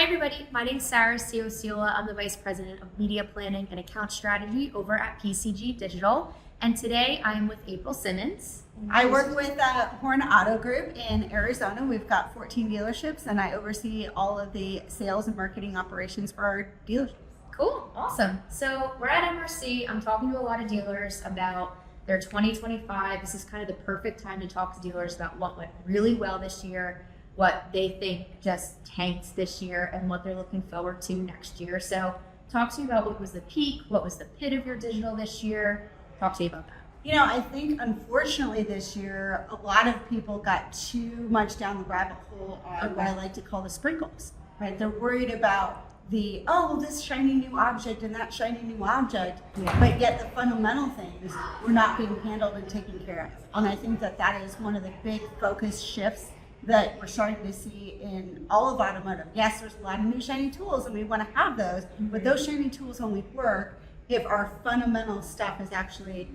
everybody, my name is Sarah Ciociola. I'm the Vice President of Media Planning and Account Strategy over at PCG Digital. And today I'm with April Simmons. I work with Horne Auto Group in Arizona. We've got 14 dealerships and I oversee all of the sales and marketing operations for our dealerships. Cool, awesome. So we're at MRC. I'm talking to a lot of dealers about their 2025. This is kind of the perfect time to talk to dealers about what went really well this year, what they think just tanked this year, and what they're looking forward to next year. So talk to me about what was the peak, what was the pit of your digital this year. Talk to me about that. You know, I think unfortunately this year, a lot of people got too much down the rabbit hole on what I like to call the sprinkles, right? They're worried about this shiny new object and that shiny new object, but yet the fundamental things were not being handled and taken care of. And I think that that is one of the big focus shifts that we're starting to see in all of automotive. Yes, there's a lot of new shiny tools and we want to have those, but those shiny tools only work if our fundamental stuff is actually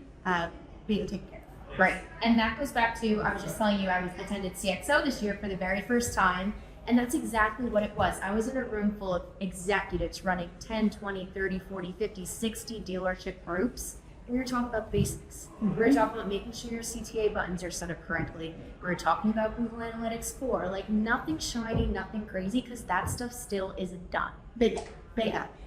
being taken care of. Right. And that goes back to, I was just telling you, I attended CXO this year for the very first time, and that's exactly what it was. I was in a room full of executives running 10, 20, 30, 40, 50, 60 dealership groups. We were talking about basics. We were talking about making sure your CTA buttons are set up correctly. We were talking about Google Analytics 4, like nothing shiny, nothing crazy, because that stuff still isn't done. Big.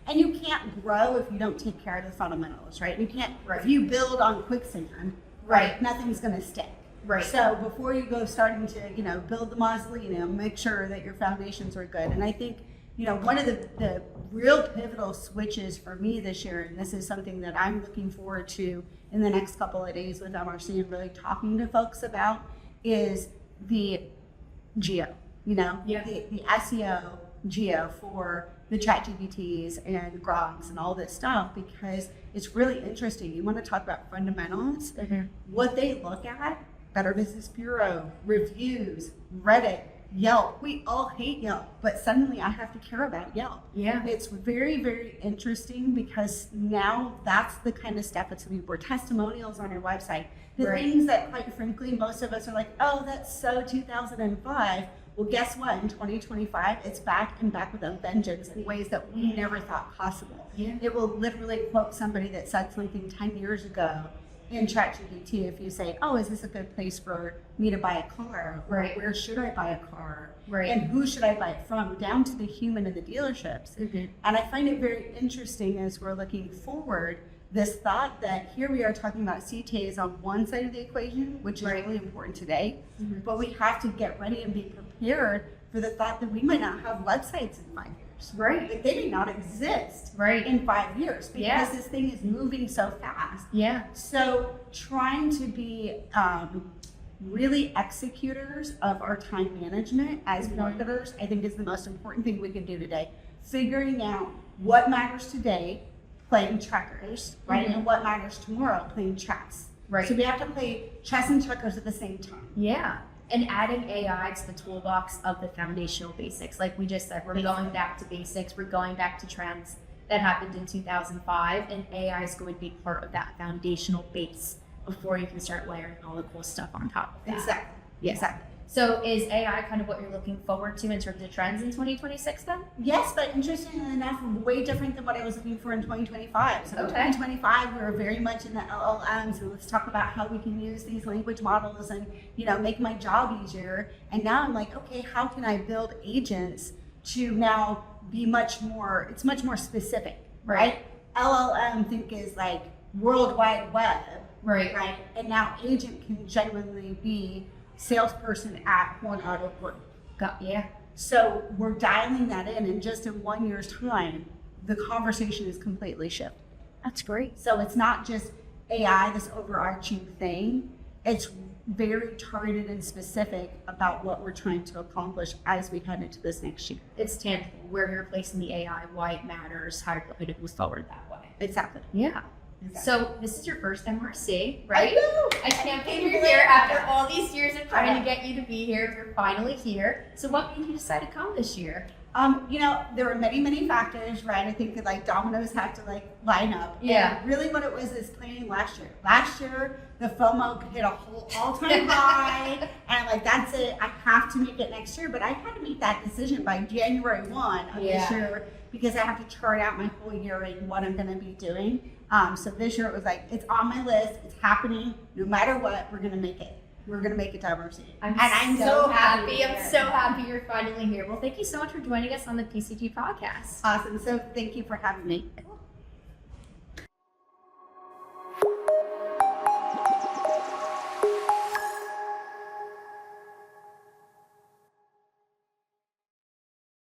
And you can't grow if you don't take care of the fundamentals, right? You can't, if you build on quicksand, right, nothing's going to stick. Right. So before you go starting to, build the mausoleum, make sure that your foundations are good. And I think, one of the real pivotal switches for me this year, and this is something that I'm looking forward to in the next couple of days with MRC and really talking to folks about, is the geo, the SEO geo for the ChatGPTs and Grogs and all this stuff, because it's really interesting. You want to talk about fundamentals, what they look at, Better Business Bureau, reviews, Reddit, Yelp. We all hate Yelp, but suddenly I have to care about Yelp. Yeah. It's very, very interesting because now that's the kind of stuff it's for testimonials on your website. The things that, quite frankly, most of us are like, oh, that's so 2005. Well, guess what? In 2025, it's back and back with a vengeance in ways that we never thought possible. Yeah. It will literally quote somebody that said something 10 years ago in ChatGPT. If you say, oh, is this a good place for me to buy a car? Or where should I buy a car? Right. And who should I buy it from? Down to the human in the dealerships. And I find it very interesting as we're looking forward, this thought that here we are talking about CTAs on one side of the equation, which is really important today, but we have to get ready and be prepared for the thought that we might not have websites in 5 years. Right. Like they may not exist in 5 years because this thing is moving so fast. Yeah. So trying to be really executors of our time management as marketers, I think is the most important thing we can do today. Figuring out what matters today, playing checkers, right? And what matters tomorrow, playing chess. Right. So we have to play chess and checkers at the same time. Yeah. And adding AI to the toolbox of the foundational basics. Like we just said, we're going back to basics. We're going back to trends that happened in 2005. And AI is going to be part of that foundational base before you can start layering all the cool stuff on top of that. Exactly. Yeah. Exactly. So is AI kind of what you're looking forward to in terms of trends in 2026 then? Yes, but interestingly enough, way different than what I was looking for in 2025. So in 2025, we were very much in the LLMs, and let's talk about how we can use these language models and, make my job easier. And now I'm like, okay, how can I build agents to now be much more specific, right? LLM think is like World Wide Web, right? And now agent can genuinely be salesperson at Horne Auto Group. So we're dialing that in, and just in 1 year's time, the conversation is completely shifted. That's great. So it's not just AI, this overarching thing. It's very targeted and specific about what we're trying to accomplish as we head into this next year. It's tangible. Where you're placing the AI, why it matters, how it moves forward that way. Exactly. Yeah. So this is your first MRC, right? I know. I can't believe you're here after all these years of trying to get you to be here. You're finally here. So what made you decide to come this year? There were many factors, right? I think that like dominoes have to like line up. Yeah. And really what it was is planning last year. Last year, the FOMO hit a whole all-time high. And I'm like, that's it. I have to make it next year. But I had to make that decision by January 1 of this year because I have to chart out my whole year and what I'm going to be doing. So this year it was like, it's on my list. It's happening. No matter what, we're going to make it. We're going to make it diversity. I'm so happy. I'm so happy you're finally here. Well, thank you so much for joining us on the PCG podcast. Awesome. So thank you for having me.